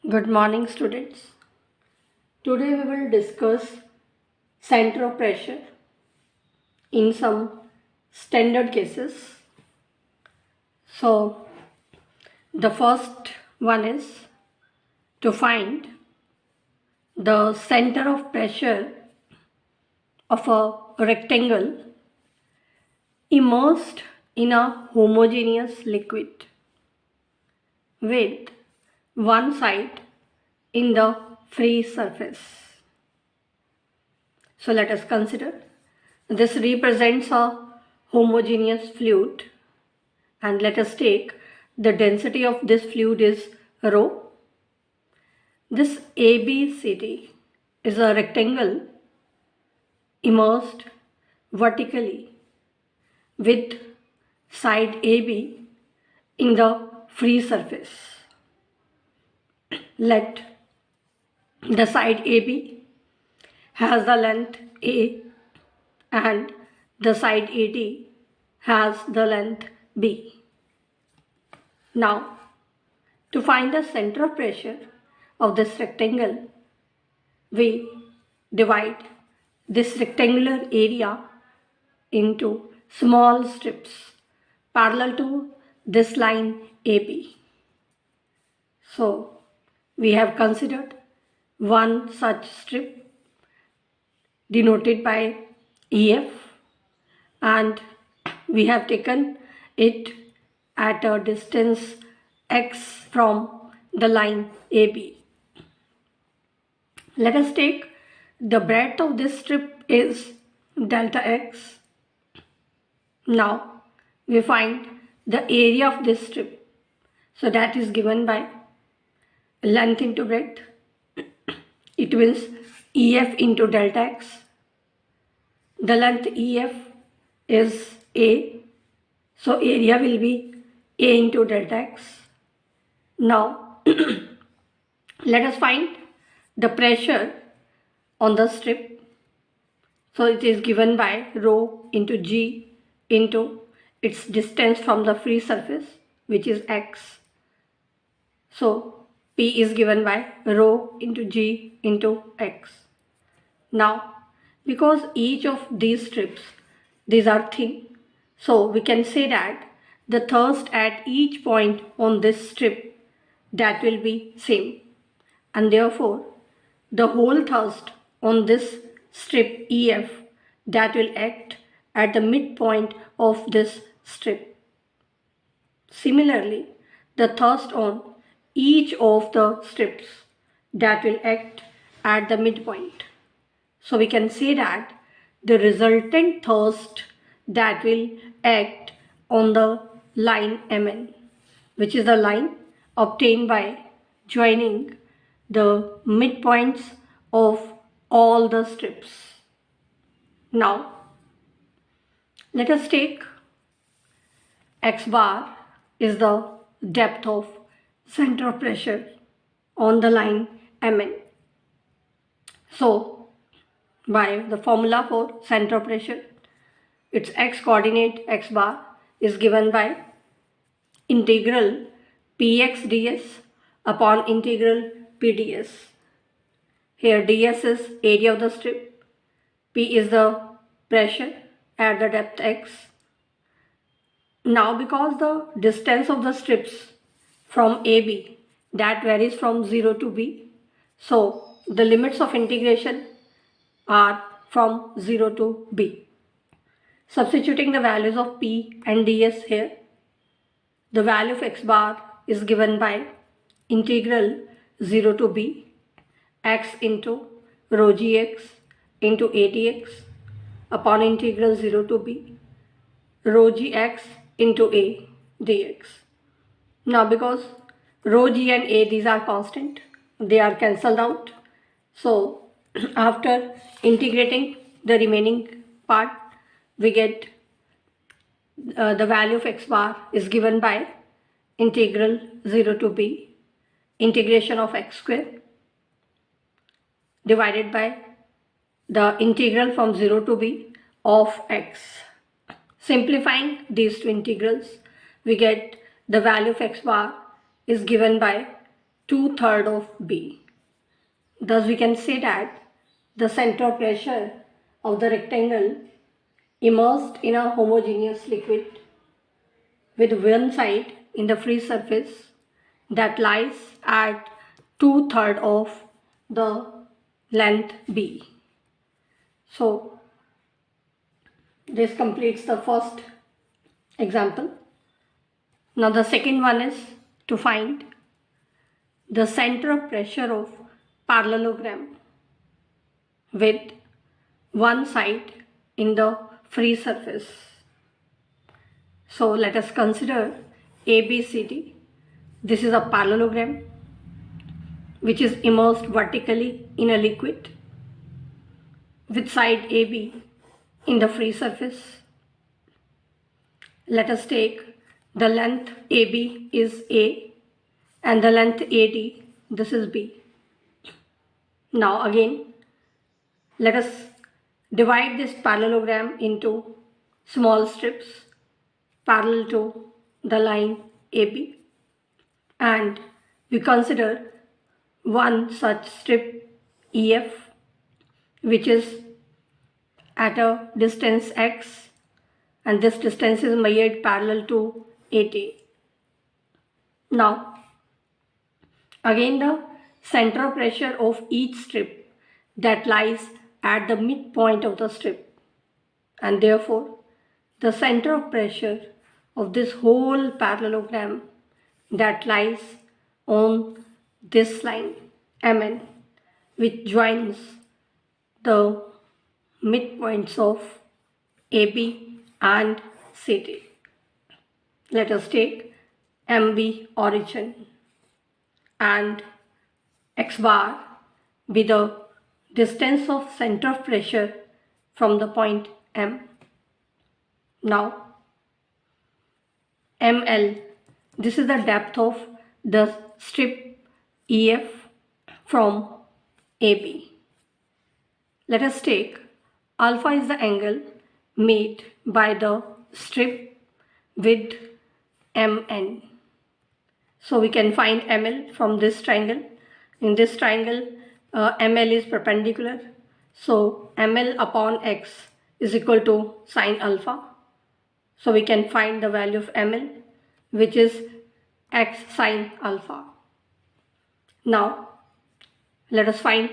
Good morning, students. Today we will discuss center of pressure in some standard cases. So, the first one is to find the center of pressure of a rectangle immersed in a homogeneous liquid with one side in the free surface. So let us consider this represents a homogeneous fluid, and let us take the density of this fluid is rho. This ABCD is a rectangle immersed vertically with side AB in the free surface. Let the side AB has the length A and the side AD has the length B. Now, to find the center of pressure of this rectangle, we divide this rectangular area into small strips parallel to this line AB. So, we have considered one such strip denoted by EF, and we have taken it at a distance x from the line AB. Let us take the breadth of this strip is delta x. Now we find the area of this strip. So that is given by length into breadth. It means EF into delta x. The length EF is A. So area will be A into delta x. Now let us find the pressure on the strip. So it is given by rho into G into its distance from the free surface, which is x. So P is given by rho into G into x. Now, because each of these strips, these are thin, so we can say that the thrust at each point on this strip, that will be same, and therefore the whole thrust on this strip EF, that will act at the midpoint of this strip. Similarly, the thrust on each of the strips, that will act at the midpoint. So we can say that the resultant thrust that will act on the line MN, which is the line obtained by joining the midpoints of all the strips. Now, let us take x bar is the depth of center of pressure on the line MN. So, by the formula for center of pressure, its x coordinate x bar is given by integral px ds upon integral pds. Here ds is area of the strip, p is the pressure at the depth x. Now because the distance of the strips from AB, that varies from 0 to B, so the limits of integration are from 0 to B. Substituting the values of P and ds here, the value of x bar is given by integral 0 to B x into rho gx into ATX upon integral 0 to B rho gx into A dx. Now because rho g and A, these are constant, they are cancelled out. So after integrating the remaining part, we get the value of x bar is given by integral 0 to B integration of x square divided by the integral from 0 to B of x. Simplifying these two integrals, we get the value of x bar is given by 2/3 of B. Thus we can say that the center of pressure of the rectangle immersed in a homogeneous liquid with one side in the free surface that lies at 2/3 of the length B. So this completes the first example. Now the second one is to find the center of pressure of parallelogram with one side in the free surface. So let us consider ABCD. This is a parallelogram which is immersed vertically in a liquid with side AB in the free surface. Let us take the length AB is A and the length AD, this is B. Now again, let us divide this parallelogram into small strips parallel to the line AB, and we consider one such strip EF which is at a distance x, and this distance is measured parallel to AT. Now again, the center of pressure of each strip that lies at the midpoint of the strip, and therefore the center of pressure of this whole parallelogram that lies on this line MN, which joins the midpoints of AB and CT. Let us take MB origin and x bar be the distance of center of pressure from the point M. Now ML, this is the depth of the strip EF from AB. Let us take alpha is the angle made by the strip with MN. So we can find ML from this triangle. In this triangle, ML is perpendicular. So ML upon X is equal to sine alpha. So we can find the value of ML, which is X sine alpha. Now let us find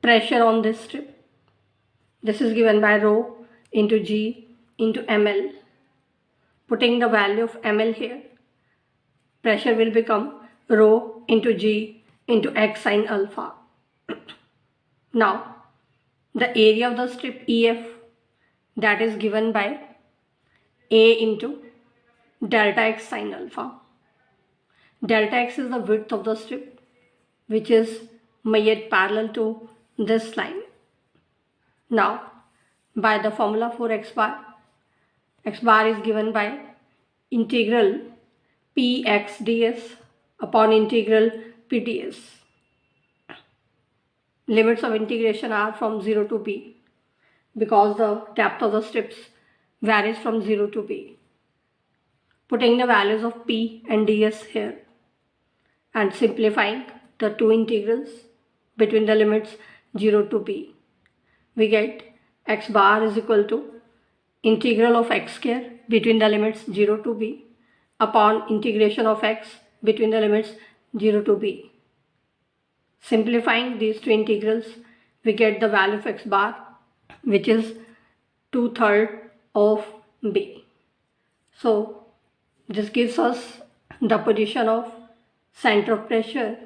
pressure on this strip. This is given by rho into G into ML. Putting the value of ML here, pressure will become rho into G into X sine alpha. Now the area of the strip EF, that is given by A into delta X sine alpha. Delta X is the width of the strip, which is measured parallel to this line. Now by the formula for x bar is given by integral Px ds upon integral Pds. Limits of integration are from 0 to b because the depth of the strips varies from 0 to b. Putting the values of P and ds here and simplifying the two integrals between the limits 0 to b, we get x bar is equal to integral of x square between the limits 0 to b upon integration of x between the limits 0 to b. Simplifying these two integrals, we get the value of x bar, which is 2/3 of b. So this gives us the position of center of pressure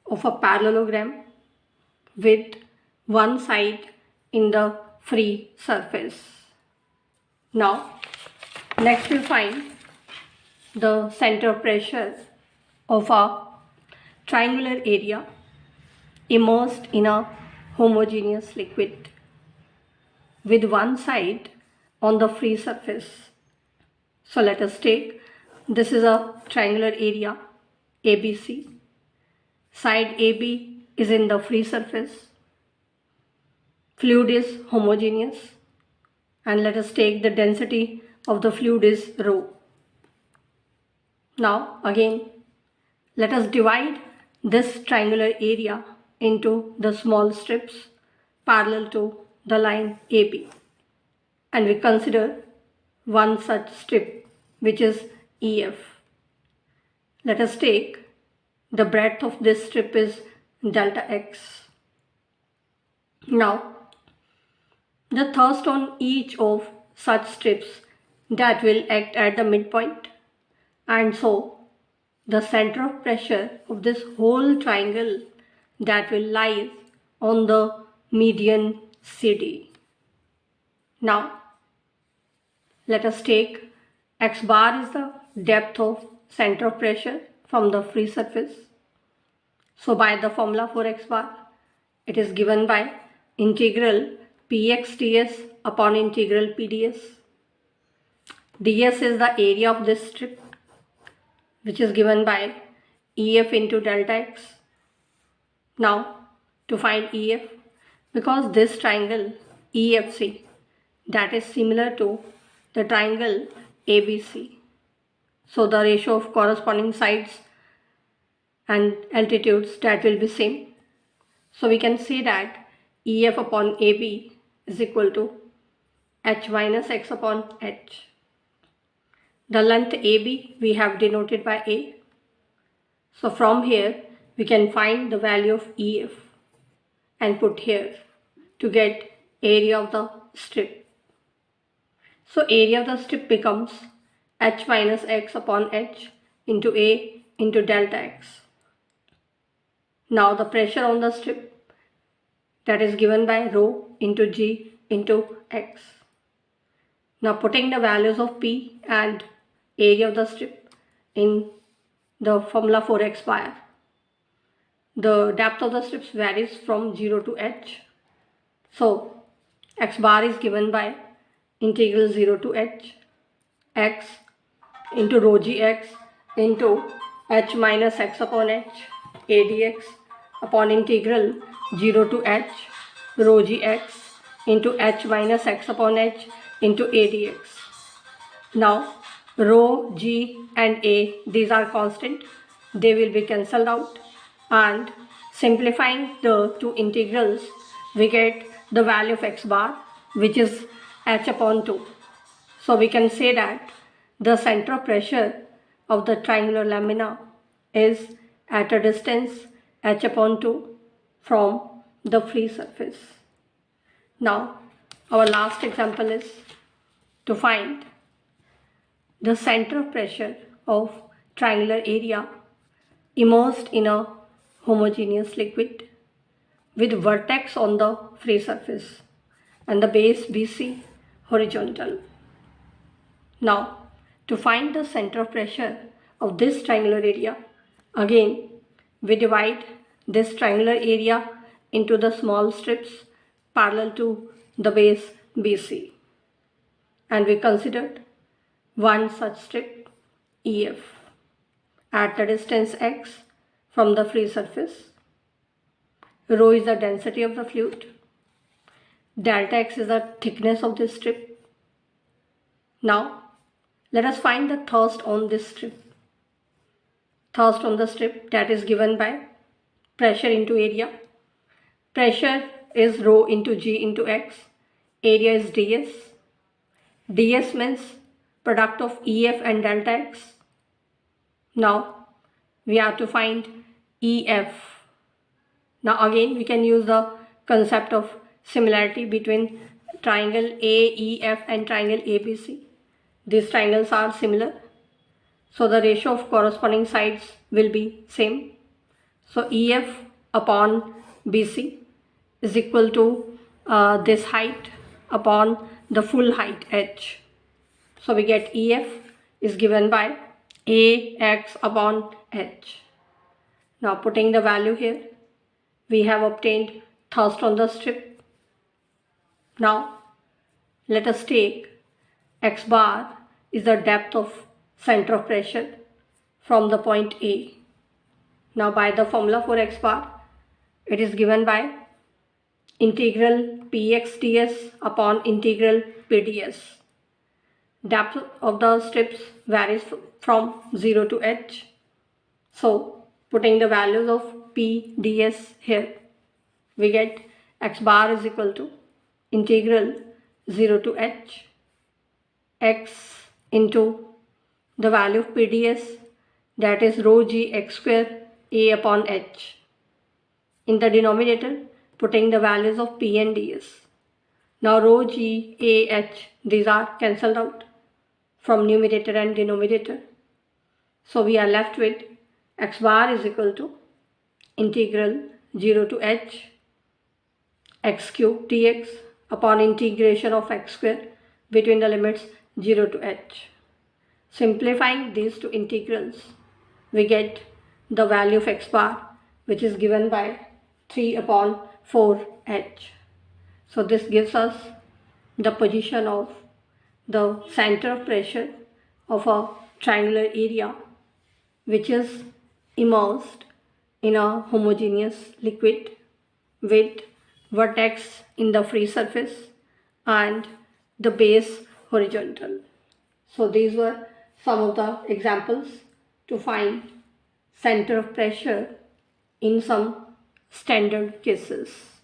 of a parallelogram with one side in the free surface. Now next we'll find the center of pressure of a triangular area immersed in a homogeneous liquid with one side on the free surface. So let us take, this is a triangular area ABC. Side AB is in the free surface. Fluid is homogeneous, and let us take the density of the fluid is rho. Now again, let us divide this triangular area into the small strips parallel to the line AB. And we consider one such strip, which is EF. Let us take the breadth of this strip is delta x. Now, the thrust on each of such strips that will act at the midpoint, and so the center of pressure of this whole triangle that will lie on the median CD. Now, let us take x bar is the depth of center of pressure from the free surface. So by the formula for x bar, it is given by integral px ds upon integral pds. ds is the area of this strip, which is given by EF into delta x. Now, to find EF, because this triangle EFC, that is similar to the triangle ABC, so the ratio of corresponding sides and altitudes, that will be same. So we can say that EF upon AB is equal to h minus x upon h. The length AB we have denoted by A. So from here we can find the value of EF and put here to get area of the strip. So area of the strip becomes h minus x upon h into A into delta x. Now the pressure on the strip, that is given by rho into g into x. Now putting the values of P and area of the strip in the formula for x bar, the depth of the strips varies from 0 to h. So x bar is given by integral 0 to h x into rho gx into h minus x upon h a dx upon integral 0 to h rho gx into h minus x upon h into a dx. Now rho, g and a, these are constant, they will be cancelled out, and simplifying the two integrals we get the value of x bar, which is h upon 2. So we can say that the center of pressure of the triangular lamina is at a distance h upon 2 from the free surface. Now our last example is to find the center of pressure of triangular area immersed in a homogeneous liquid with vertex on the free surface and the base BC horizontal. Now, to find the center of pressure of this triangular area, again we divide this triangular area into the small strips parallel to the base BC, and we considered one such strip EF at the distance x from the free surface. Rho is the density of the fluid. Delta x is the thickness of this strip. Now let us find the thrust on this strip. Thrust on the strip, that is given by pressure into area. Pressure is rho into g into x. Area is ds. ds means product of EF and delta x. Now we have to find EF. Now again we can use the concept of similarity between triangle AEF and triangle ABC. These triangles are similar, so the ratio of corresponding sides will be same. So EF upon BC is equal to this height upon the full height h. So we get EF is given by AX upon h. Now putting the value here, we have obtained thrust on the strip. Now let us take x bar is the depth of center of pressure from the point A. Now by the formula for x bar, it is given by integral px ds upon integral pds. Depth of the strips varies from 0 to h. So putting the values of P ds here. We get x bar is equal to integral 0 to h x into the value of P ds, that is rho g x square a upon h. In the denominator, putting the values of P and ds. Now rho g a h, these are cancelled out from numerator and denominator. So we are left with x bar is equal to integral 0 to h x cube dx upon integration of x square between the limits 0 to h. Simplifying these two integrals, we get the value of x bar, which is given by 3 upon 4h. So this gives us the position of the center of pressure of a triangular area which is immersed in a homogeneous liquid with vertex in the free surface and the base horizontal. So these were some of the examples to find center of pressure in some standard cases.